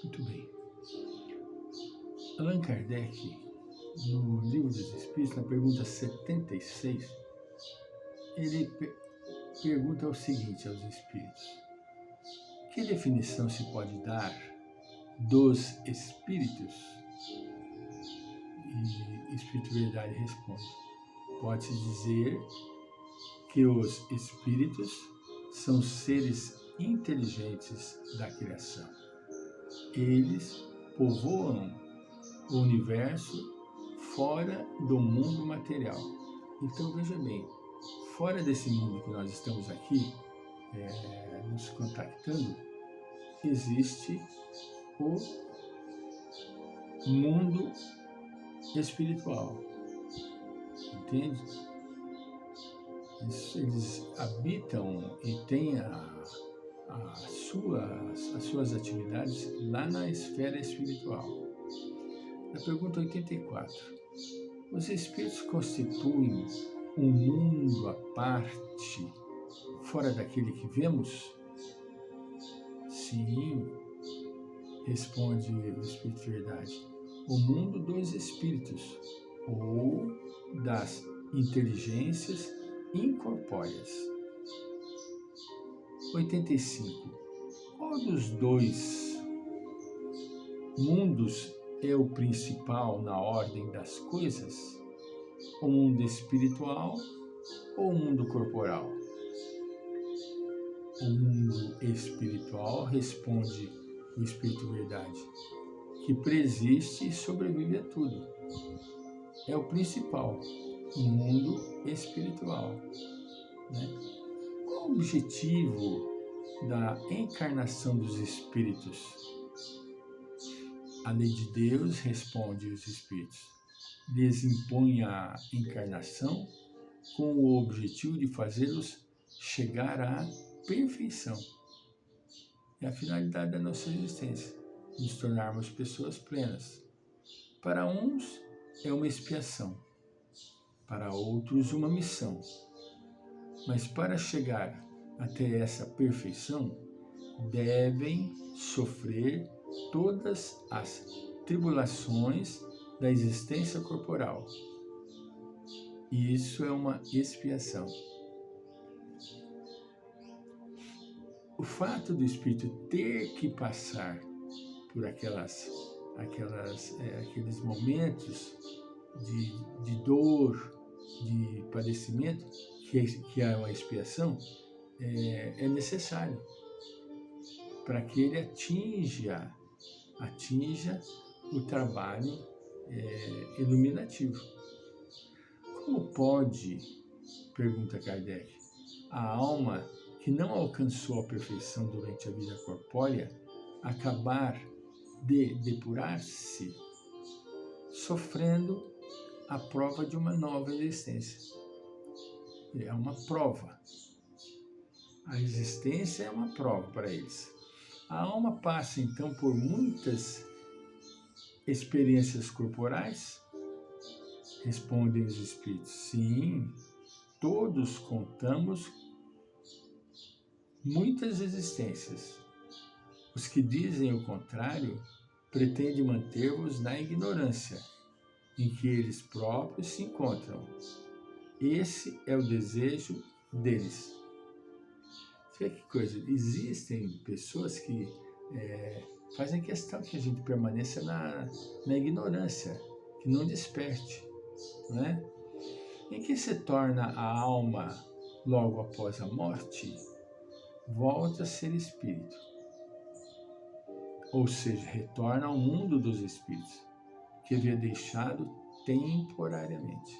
Muito bem. Allan Kardec, no Livro dos Espíritos, na pergunta 76, ele pergunta o seguinte aos espíritos: que definição se pode dar dos espíritos? E Espírito Verdade responde: pode-se dizer que os espíritos são seres inteligentes da criação. Eles povoam o universo fora do mundo material. Então, veja bem, fora desse mundo que nós estamos aqui, nos contactando, existe o mundo espiritual. Entende? Eles habitam e têm as suas atividades lá na esfera espiritual. Na pergunta 84, os espíritos constituem um mundo à parte, fora daquele que vemos? Sim, responde o Espírito Verdade. O mundo dos espíritos, ou das inteligências incorpóreas. 85. Qual dos dois mundos é o principal na ordem das coisas? O mundo espiritual ou o mundo corporal? O mundo espiritual, responde o Espírito Verdade, que preexiste e sobrevive a tudo. É o principal, o mundo espiritual. Qual o objetivo da encarnação dos espíritos? A lei de Deus, responde os espíritos, lhes impõe a encarnação com o objetivo de fazê-los chegar à perfeição. É a finalidade da nossa existência, nos tornarmos pessoas plenas. Para uns é uma expiação, para outros uma missão. Mas para chegar até essa perfeição, devem sofrer todas as tribulações da existência corporal. E isso é uma expiação. O fato do espírito ter que passar por aqueles momentos de dor, de padecimento, que é uma expiação, é necessário para que ele atinja o trabalho iluminativo. Como pode, pergunta Kardec, a alma que não alcançou a perfeição durante a vida corpórea acabar de depurar-se, sofrendo a prova de uma nova existência? É uma prova. A existência é uma prova para eles. A alma passa, então, por muitas experiências corporais? Respondem os espíritos. Sim, todos contamos muitas existências. Os que dizem o contrário pretendem manter-vos na ignorância em que eles próprios se encontram. Esse é o desejo deles. Você vê que coisa? Existem pessoas que fazem questão que a gente permaneça na ignorância, que não desperte, não é? Em que se torna a alma logo após a morte? Volta a ser espírito. Ou seja, retorna ao mundo dos espíritos, que havia deixado temporariamente.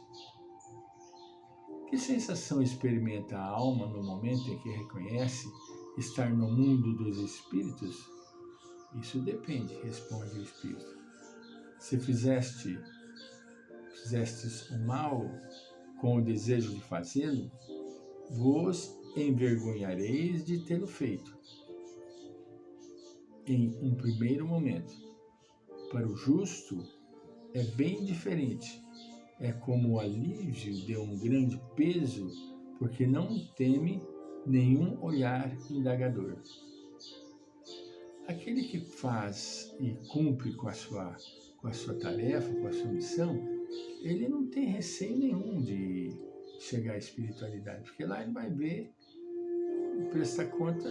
Que sensação experimenta a alma no momento em que reconhece estar no mundo dos espíritos? Isso depende, responde o espírito. Se fizestes o mal com o desejo de fazê-lo, vos envergonhareis de tê-lo feito. Em um primeiro momento, para o justo, é bem diferente. É como o alívio de um grande peso, porque não teme nenhum olhar indagador. Aquele que faz e cumpre com a sua tarefa, com a sua missão, ele não tem receio nenhum de chegar à espiritualidade, porque lá ele vai ver, prestar conta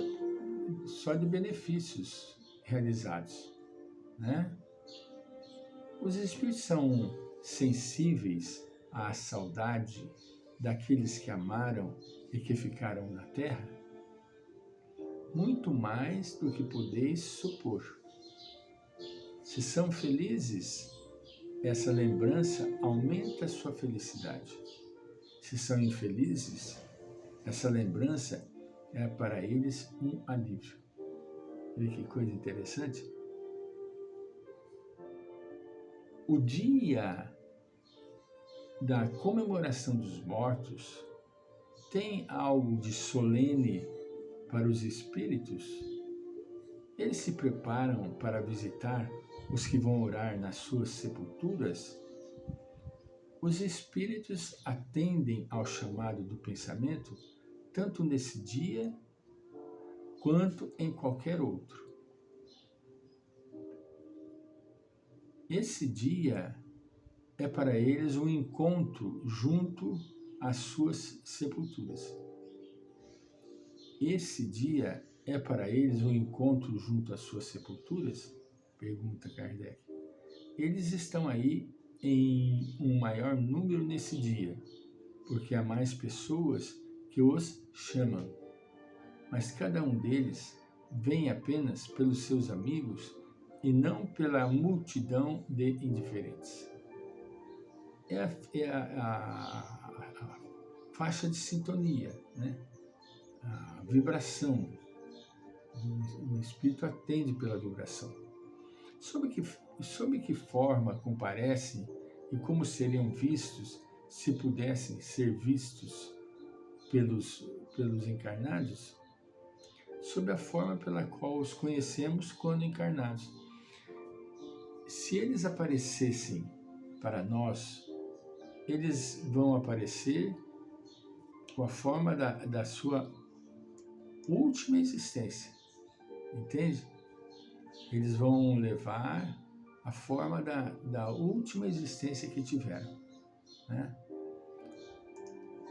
só de benefícios realizados, né? Os espíritos são sensíveis à saudade daqueles que amaram e que ficaram na terra, muito mais do que podeis supor. Se são felizes, essa lembrança aumenta a sua felicidade. Se são infelizes, essa lembrança é para eles um alívio. Vê que coisa interessante? O dia da comemoração dos mortos tem algo de solene para os espíritos? Eles se preparam para visitar os que vão orar nas suas sepulturas? Os espíritos atendem ao chamado do pensamento tanto nesse dia quanto em qualquer outro. Esse dia é para eles um encontro junto às suas sepulturas. Esse dia é para eles um encontro junto às suas sepulturas? Pergunta Kardec. Eles estão aí em um maior número nesse dia, porque há mais pessoas que os chamam. Mas cada um deles vem apenas pelos seus amigos e não pela multidão de indiferentes. É a faixa de sintonia, né? A vibração. O espírito atende pela vibração. Sob que forma comparecem e como seriam vistos se pudessem ser vistos pelos encarnados? Sob a forma pela qual os conhecemos quando encarnados. Se eles aparecessem para nós, eles vão aparecer com a forma da sua última existência, entende? Eles vão levar a forma da última existência que tiveram, né?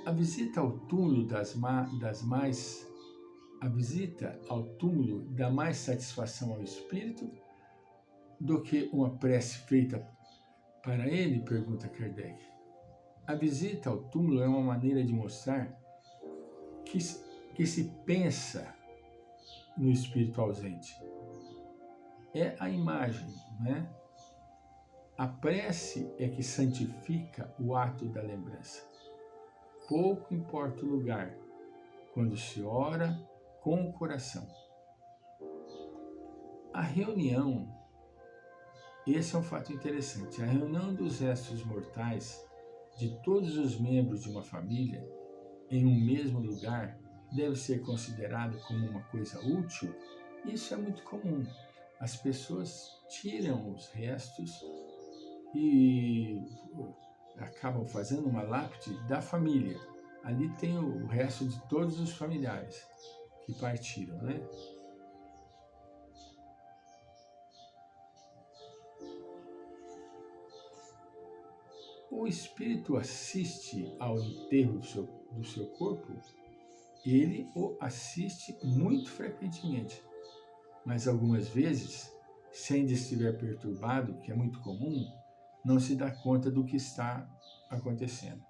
A visita ao túmulo dá mais satisfação ao espírito do que uma prece feita para ele? Pergunta Kardec. A visita ao túmulo é uma maneira de mostrar que se pensa no espírito ausente. É a imagem, né? A prece é que santifica o ato da lembrança. Pouco importa o lugar, quando se ora com o coração. A reunião, esse é um fato interessante, a reunião dos restos mortais de todos os membros de uma família em um mesmo lugar deve ser considerado como uma coisa útil. Isso é muito comum. As pessoas tiram os restos e acabam fazendo uma lápide da família. Ali tem o resto de todos os familiares que partiram, né? O espírito assiste ao enterro do seu corpo? Ele o assiste muito frequentemente, mas algumas vezes, se ainda estiver perturbado, que é muito comum, não se dá conta do que está acontecendo.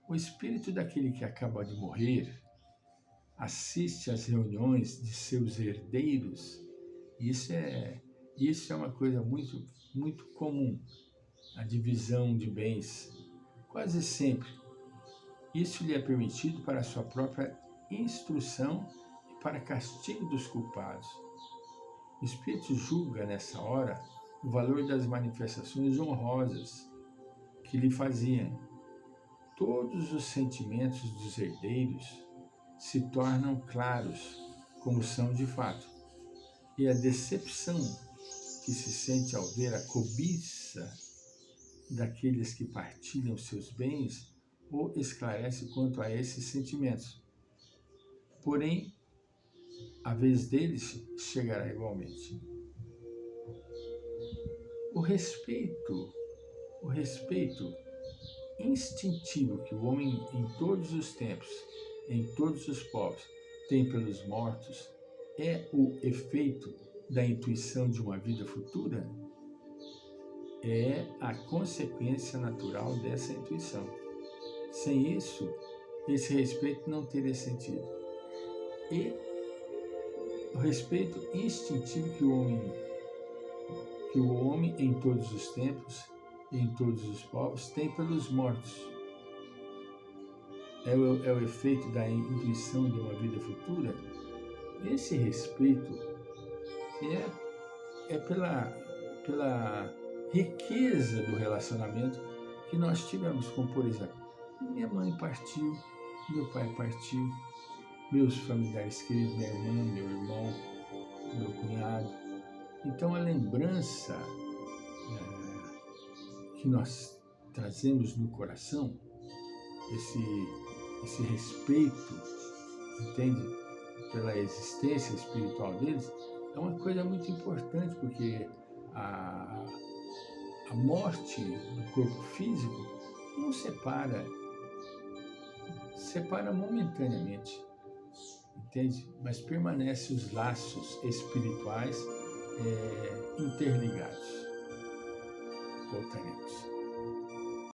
O espírito daquele que acaba de morrer assiste às reuniões de seus herdeiros. Isso é uma coisa muito, muito comum, a divisão de bens. Quase sempre, isso lhe é permitido para a sua própria instrução e para castigo dos culpados. O espírito julga, nessa hora, o valor das manifestações honrosas que lhe faziam. Todos os sentimentos dos herdeiros se tornam claros, como são de fato, e a decepção que se sente ao ver a cobiça daqueles que partilham seus bens o esclarece quanto a esses sentimentos. Porém, a vez deles chegará igualmente. O respeito instintivo que o homem em todos os tempos, em todos os povos, tem pelos mortos é o efeito da intuição de uma vida futura? É a consequência natural dessa intuição. Sem isso, esse respeito não teria sentido. E o respeito instintivo que o homem em todos os tempos, em todos os povos, tem pelos mortos. É o efeito da intuição de uma vida futura. Esse respeito é pela riqueza do relacionamento que nós tivemos, como por exemplo, minha mãe partiu, meu pai partiu, meus familiares queridos, minha irmã, meu irmão, meu cunhado. Então a lembrança que nós trazemos no coração, esse respeito, entende? Pela existência espiritual deles, é uma coisa muito importante, porque a morte do corpo físico não separa momentaneamente, entende? Mas permanecem os laços espirituais interligados. Voltaremos.